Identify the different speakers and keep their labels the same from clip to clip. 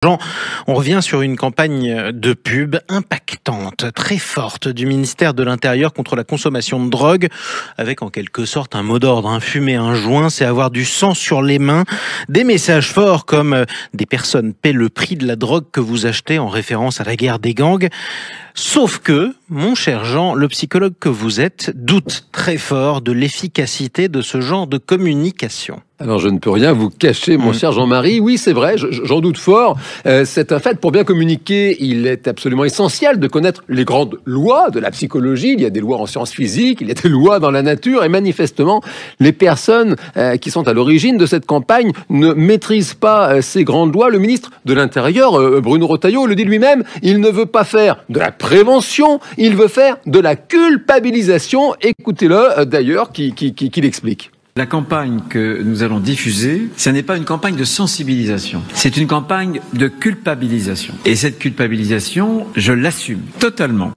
Speaker 1: Jean, on revient sur une campagne de pub impactante, très forte du ministère de l'Intérieur contre la consommation de drogue, avec en quelque sorte un mot d'ordre, fumer un joint, c'est avoir du sang sur les mains, des messages forts comme des personnes paient le prix de la drogue que vous achetez en référence à la guerre des gangs. Sauf que, mon cher Jean, le psychologue que vous êtes doute très fort de l'efficacité de ce genre de communication.
Speaker 2: Alors, je ne peux rien vous cacher, mon cher Jean-Marie. Oui, c'est vrai, j'en doute fort. C'est un fait. Pour bien communiquer, il est absolument essentiel de connaître les grandes lois de la psychologie. Il y a des lois en sciences physiques, il y a des lois dans la nature. Et manifestement, les personnes qui sont à l'origine de cette campagne ne maîtrisent pas ces grandes lois. Le ministre de l'Intérieur, Bruno Retailleau, le dit lui-même, il ne veut pas faire de la prévention, il veut faire de la culpabilisation. Écoutez-le, d'ailleurs, qui l'explique.
Speaker 3: La campagne que nous allons diffuser, ce n'est pas une campagne de sensibilisation, c'est une campagne de culpabilisation. Et cette culpabilisation, je l'assume totalement.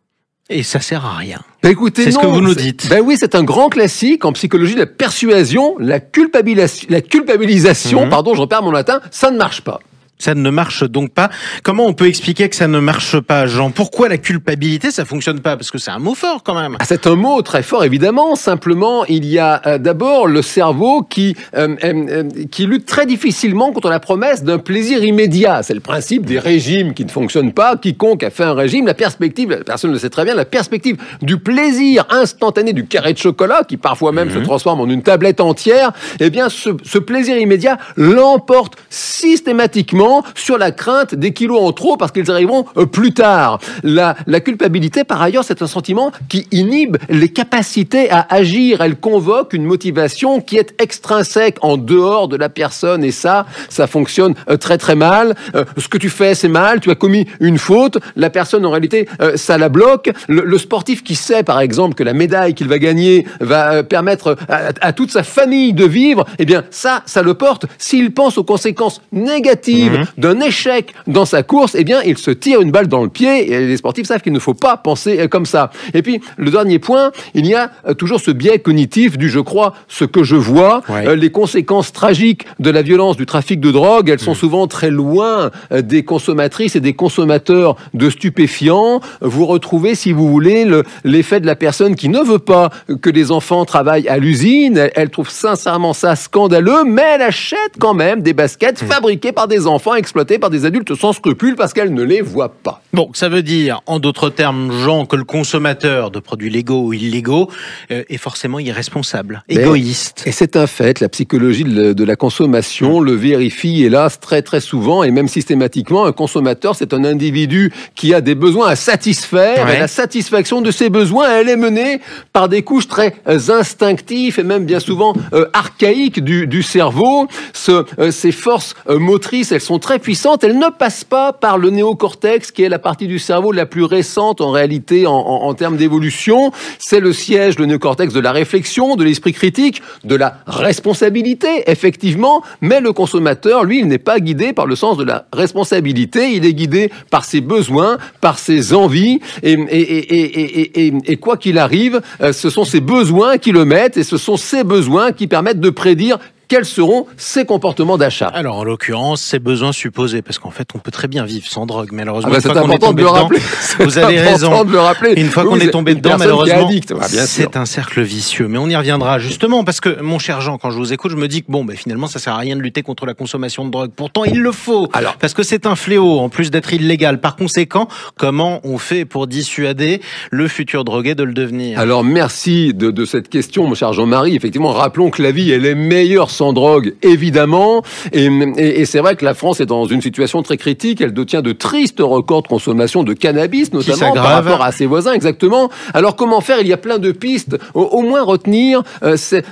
Speaker 1: Et ça sert à rien.
Speaker 2: Écoutez,
Speaker 1: c'est ce que vous nous dites.
Speaker 2: Oui, c'est un grand classique en psychologie, la persuasion, la culpabilisation, pardon, j'en perds mon latin, ça ne marche pas.
Speaker 1: Ça ne marche donc pas. Comment on peut expliquer que ça ne marche pas, Jean? Pourquoi la culpabilité, ça fonctionne pas? Parce que c'est un mot fort quand même.
Speaker 2: C'est un mot très fort, évidemment. Simplement, il y a d'abord le cerveau qui lutte très difficilement contre la promesse d'un plaisir immédiat. C'est le principe des régimes qui ne fonctionnent pas. Quiconque a fait un régime, la perspective, la personne le sait très bien, la perspective du plaisir instantané du carré de chocolat, qui parfois même se transforme en une tablette entière, eh bien, ce plaisir immédiat l'emporte systématiquement sur la crainte des kilos en trop parce qu'ils arriveront plus tard. La culpabilité, par ailleurs, c'est un sentiment qui inhibe les capacités à agir. Elle convoque une motivation qui est extrinsèque en dehors de la personne et ça fonctionne très très mal. Ce que tu fais, c'est mal, tu as commis une faute, la personne en réalité, ça la bloque. Le sportif qui sait, par exemple, que la médaille qu'il va gagner va permettre à toute sa famille de vivre, eh bien ça le porte. S'il pense aux conséquences négatives d'un échec dans sa course, eh bien, il se tire une balle dans le pied et les sportifs savent qu'il ne faut pas penser comme ça. Et puis, le dernier point, il y a toujours ce biais cognitif du « je crois ce que je vois ». Les conséquences tragiques de la violence du trafic de drogue, elles sont souvent très loin des consommatrices et des consommateurs de stupéfiants. Vous retrouvez, si vous voulez, l'effet de la personne qui ne veut pas que les enfants travaillent à l'usine. Elle trouve sincèrement ça scandaleux, mais elle achète quand même des baskets fabriquées par des enfants exploités par des adultes sans scrupules parce qu'elle ne les voit pas.
Speaker 1: Bon, ça veut dire, en d'autres termes, Jean, que le consommateur de produits légaux ou illégaux est forcément irresponsable, égoïste.
Speaker 2: Et c'est un fait, la psychologie de la consommation le vérifie, hélas, très très souvent et même systématiquement. Un consommateur, c'est un individu qui a des besoins à satisfaire et la satisfaction de ses besoins, elle est menée par des couches très instinctives et même bien souvent archaïques du cerveau. Ces forces motrices, elles sont très puissantes, elles ne passent pas par le néocortex, qui est la partie du cerveau la plus récente en réalité en termes d'évolution. C'est le siège, le néocortex, de la réflexion, de l'esprit critique, de la responsabilité, effectivement, mais le consommateur, lui, il n'est pas guidé par le sens de la responsabilité, il est guidé par ses besoins, par ses envies, et quoi qu'il arrive, ce sont ses besoins qui le mettent, et ce sont ces besoins qui permettent de prédire quels seront ses comportements d'achat.
Speaker 1: Alors, en l'occurrence, ses besoins supposés, parce qu'en fait, on peut très bien vivre sans drogue, malheureusement.
Speaker 2: C'est important de le rappeler.
Speaker 1: Vous avez raison.
Speaker 2: Une
Speaker 1: fois qu'on est tombé dedans, malheureusement, c'est un cercle vicieux. Mais on y reviendra, justement, parce que, mon cher Jean, quand je vous écoute, je me dis que, finalement, ça sert à rien de lutter contre la consommation de drogue. Pourtant, il le faut. Parce que c'est un fléau, en plus d'être illégal. Par conséquent, comment on fait pour dissuader le futur drogué de le devenir?
Speaker 2: Alors, merci de cette question, mon cher Jean-Marie. Effectivement, rappelons que la vie, elle est meilleure sans drogue, évidemment, et c'est vrai que la France est dans une situation très critique, elle détient de tristes records de consommation de cannabis, notamment par rapport à ses voisins, exactement. Alors comment faire? Il y a plein de pistes, au moins retenir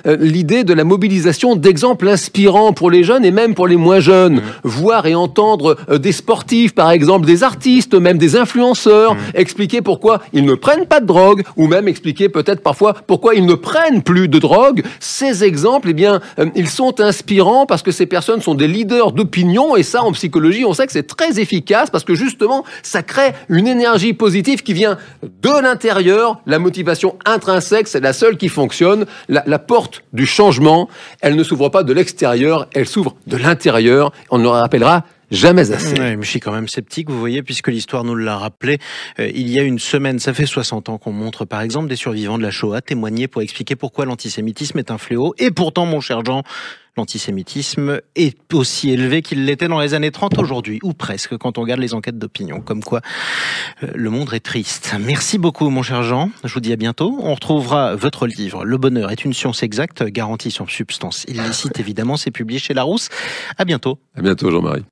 Speaker 2: l'idée de la mobilisation d'exemples inspirants pour les jeunes et même pour les moins jeunes, voir et entendre des sportifs, par exemple, des artistes, même des influenceurs, expliquer pourquoi ils ne prennent pas de drogue, ou même expliquer peut-être parfois pourquoi ils ne prennent plus de drogue. Ces exemples, eh bien, ils sont inspirants parce que ces personnes sont des leaders d'opinion et ça, en psychologie, on sait que c'est très efficace parce que justement, ça crée une énergie positive qui vient de l'intérieur. La motivation intrinsèque, c'est la seule qui fonctionne. La porte du changement, elle ne s'ouvre pas de l'extérieur, elle s'ouvre de l'intérieur. On le rappellera, jamais assez.
Speaker 1: Ouais, mais je suis quand même sceptique, vous voyez, puisque l'histoire nous l'a rappelé. Il y a une semaine, ça fait 60 ans qu'on montre par exemple des survivants de la Shoah témoigner pour expliquer pourquoi l'antisémitisme est un fléau. Et pourtant, mon cher Jean, l'antisémitisme est aussi élevé qu'il l'était dans les années 30 aujourd'hui, ou presque, quand on regarde les enquêtes d'opinion. Comme quoi, le monde est triste. Merci beaucoup, mon cher Jean. Je vous dis à bientôt. On retrouvera votre livre, Le bonheur est une science exacte, garantie sur substance illicite, évidemment. C'est publié chez Larousse. À bientôt.
Speaker 2: À bientôt, Jean-Marie.